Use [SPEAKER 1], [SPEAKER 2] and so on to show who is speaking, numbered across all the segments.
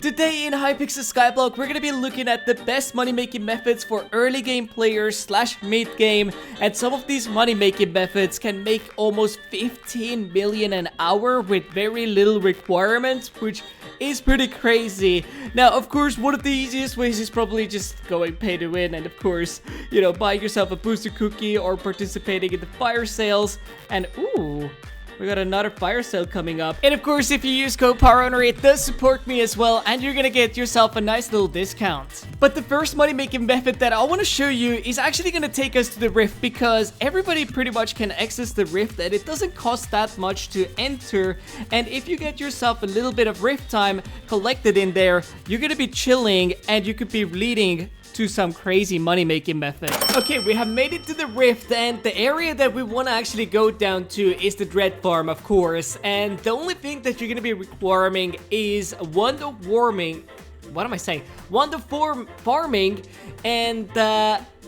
[SPEAKER 1] Today in Hypixel Skyblock, we're gonna be looking at the best money-making methods for early game players slash mid-game, and some of these money-making methods can make almost 15 million an hour with very little requirements, which is pretty crazy. Now, of course, one of the easiest ways is probably just going pay to win, and of course, you know, buying yourself a booster cookie or participating in the fire sales, and ooh, we got another fire sale coming up. And of course, if you use code PowerOwner, it does support me as well, and you're gonna get yourself a nice little discount. But the first money-making method that I want to show you is actually gonna take us to the Rift, because everybody pretty much can access the Rift, and it doesn't cost that much to enter. And if you get yourself a little bit of Rift time collected in there, you're gonna be chilling, and you could be leading to some crazy money-making method. Okay, we have made it to the Rift, and the area that we want to actually go down to is the Dread Farm, of course. And the only thing that you're gonna be requiring is Wonder Warming. What am I saying? Wonder farming, and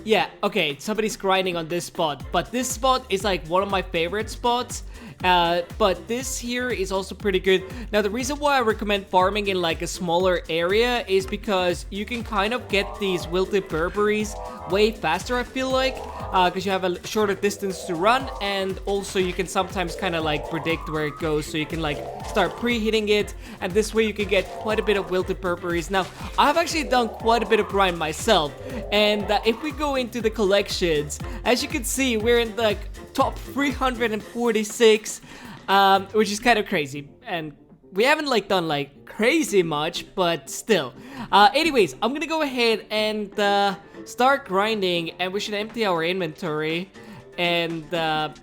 [SPEAKER 1] yeah, okay, somebody's grinding on this spot, but this spot is like one of my favorite spots. But this here is also pretty good. Now, the reason why I recommend farming in like a smaller area is because you can kind of get these wilted Burberries way faster, I feel like, because you have a shorter distance to run, and also you can sometimes kind of like predict where it goes, so you can like start pre-hitting it, and this way you can get quite a bit of wilted Burberries. Now, I've actually done quite a bit of grind myself, and if we go into the collections, as you can see, we're in like top 346, which is kind of crazy, and we haven't like done like crazy much, but still. Anyways, I'm gonna go ahead and start grinding, and we should empty our inventory and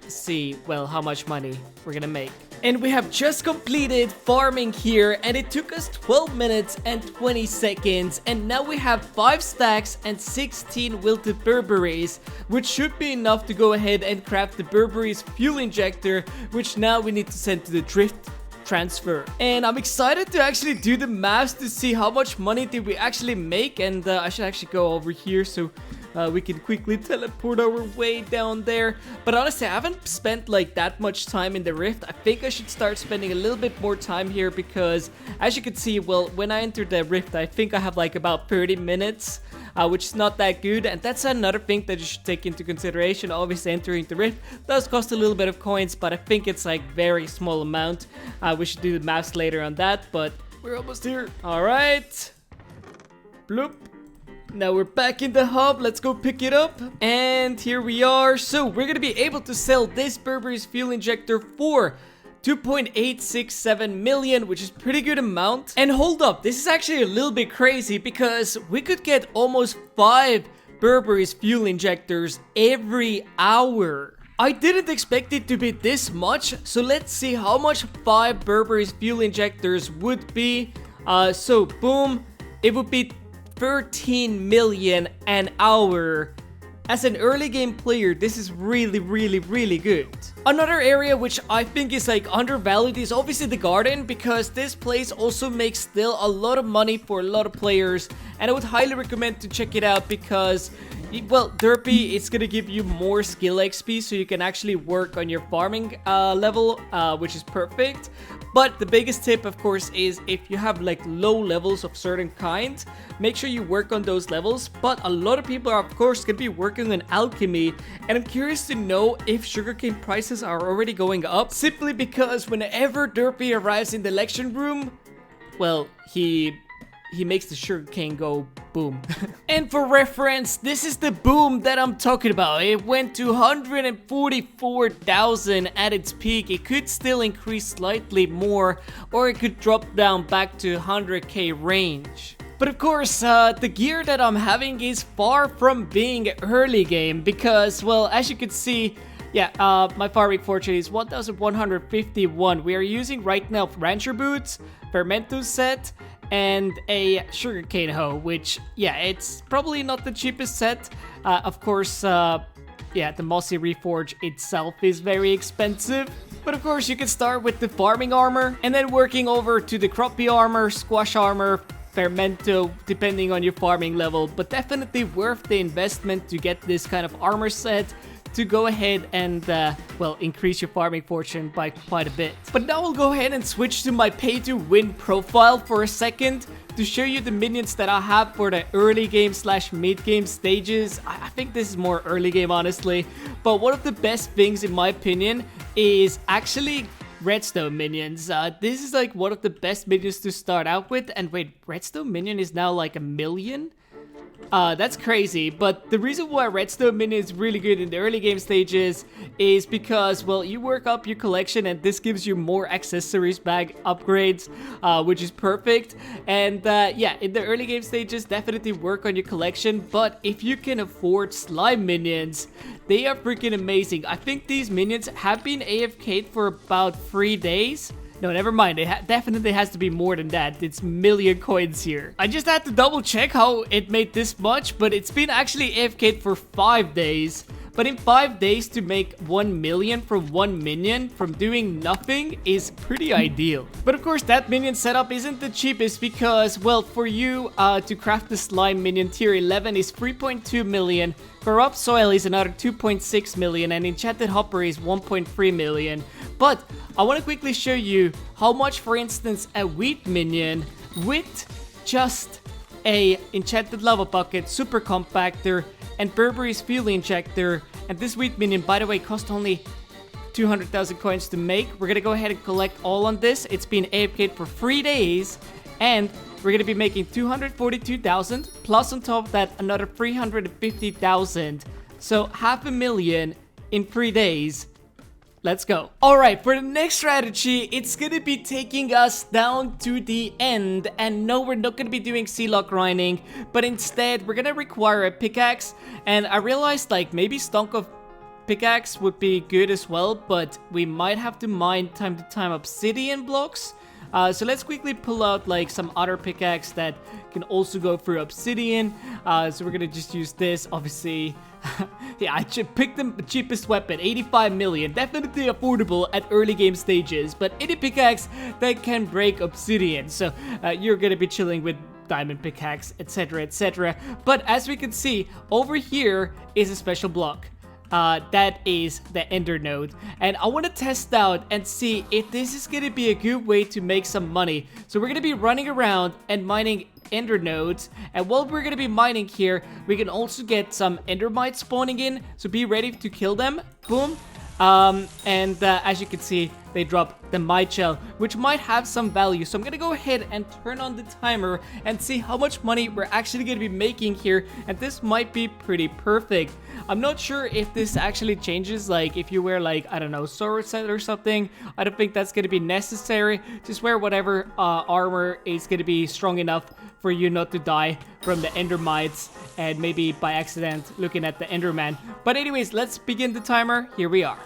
[SPEAKER 1] see, well, how much money we're gonna make. And we have just completed farming here, and it took us 12 minutes and 20 seconds, and now we have 5 stacks and 16 wilted Burberries, which should be enough to go ahead and craft the Burberry's fuel injector, which now we need to send to the drift transfer. And I'm excited to actually do the maths to see how much money did we actually make, and I should actually go over here so we can quickly teleport our way down there. But honestly, I haven't spent like that much time in the Rift. I think I should start spending a little bit more time here, because as you can see, well, when I entered the Rift, I think I have like about 30 minutes, which is not that good. And that's another thing that you should take into consideration. Obviously, entering the Rift does cost a little bit of coins, but I think it's like very small amount. We should do the maths later on that, but we're almost here. All right. Bloop. Now we're back in the hub. Let's go pick it up. And here we are. So we're gonna be able to sell this Burberry's fuel injector for 2.867 million, which is pretty good amount. And hold up, this is actually a little bit crazy, because we could get almost 5 Burberry's fuel injectors every hour. I didn't expect it to be this much, so let's see how much 5 Burberry's fuel injectors would be. So boom, it would be 13 million an hour. As an early game player, this is really good. Another area which I think is like undervalued is obviously the garden, because this place also makes still a lot of money for a lot of players, and I would highly recommend to check it out, because, well, Derpy, it's gonna give you more skill XP, so you can actually work on your farming level, which is perfect. But the biggest tip, of course, is if you have like low levels of certain kinds, make sure you work on those levels. But a lot of people are, of course, gonna be working on alchemy, and I'm curious to know if sugarcane prices are already going up, simply because whenever Derpy arrives in the election room, well, he makes the sugarcane go boom. And for reference, this is the boom that I'm talking about. It went to 144,000 at its peak. It could still increase slightly more, or it could drop down back to 100k range. But of course, the gear that I'm having is far from being early game, because, well, as you can see, yeah, my farming fortune is 1,151. We are using right now Rancher Boots, Fermento set, and a sugarcane hoe, which, yeah, it's probably not the cheapest set. Of course, yeah, the Mossy Reforge itself is very expensive. But of course, you can start with the farming armor, and then working over to the croppy armor, squash armor, Fermento, depending on your farming level. But definitely worth the investment to get this kind of armor set to go ahead and, well, increase your farming fortune by quite a bit. But now I'll go ahead and switch to my pay-to-win profile for a second to show you the minions that I have for the early game slash mid game stages. I think this is more early game, honestly. But one of the best things, in my opinion, is actually redstone minions. This is like one of the best minions to start out with. And wait, redstone minion is now like 1 million? That's crazy, but the reason why redstone minion is really good in the early game stages is because, well, you work up your collection and this gives you more accessories bag upgrades, which is perfect. And yeah, in the early game stages, definitely work on your collection, but if you can afford slime minions, they are freaking amazing. I think these minions have been AFK'd for about 3 days. No, never mind. It definitely has to be more than that. It's million coins here. I just had to double check how it made this much, but it's been actually AFK'd for 5 days. But in 5 days to make 1 million from 1 minion from doing nothing is pretty ideal. But of course, that minion setup isn't the cheapest because, well, for you to craft the slime minion tier 11 is 3.2 million. Corrupt Soil is another 2.6 million and Enchanted Hopper is 1.3 million. But I want to quickly show you how much, for instance, a wheat minion with just a Enchanted Lava Bucket, Super Compactor, and Burberry's Fuel Injector. And this wheat minion, by the way, cost only 200,000 coins to make. We're gonna go ahead and collect all on this. It's been AFK'd for 3 days, and we're gonna be making 242,000, plus on top of that, another 350,000. So 500,000 in 3 days. Let's go. Alright, for the next strategy, it's gonna be taking us down to the end. And no, we're not gonna be doing sea-lock grinding, but instead, we're gonna require a pickaxe. And I realized, like, maybe stunk of pickaxe would be good as well, but we might have to mine time to time obsidian blocks. So let's quickly pull out like some other pickaxe that can also go through obsidian. So we're gonna just use this, obviously. Yeah, I picked the cheapest weapon, 85 million. Definitely affordable at early game stages, but any pickaxe that can break obsidian. So you're gonna be chilling with diamond pickaxe, etc, etc. But as we can see, over here is a special block. That is the ender node, and I want to test out and see if this is gonna be a good way to make some money. So we're gonna be running around and mining ender nodes, and while we're gonna be mining here, we can also get some endermites spawning in, so be ready to kill them. Boom. As you can see, they drop the mite shell, which might have some value. So I'm gonna go ahead and turn on the timer and see how much money we're actually gonna be making here, and this might be pretty perfect. I'm not sure if this actually changes, like if you wear like, I don't know, sword set or something. I don't think that's gonna be necessary. Just wear whatever armor is gonna be strong enough for you not to die from the endermites and maybe by accident looking at the enderman. But anyways, let's begin the timer. Here we are.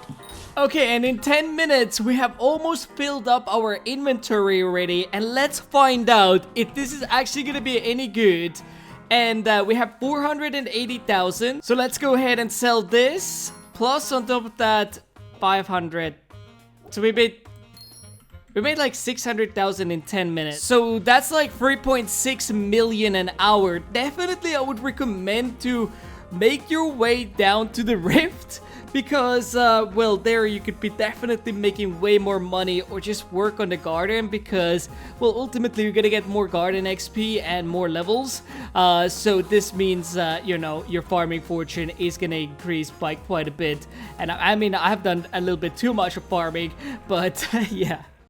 [SPEAKER 1] Okay, and in 10 minutes, we have almost filled up our inventory already. And let's find out if this is actually gonna be any good. And we have 480,000. So let's go ahead and sell this. Plus on top of that, 500. So we made like 600,000 in 10 minutes. So that's like 3.6 million an hour. Definitely, I would recommend to make your way down to the rift. Because, well, there you could be definitely making way more money, or just work on the garden because, well, ultimately you're gonna get more garden XP and more levels. So this means, you know, your farming fortune is gonna increase by quite a bit. And I mean, I have done a little bit too much of farming, but yeah.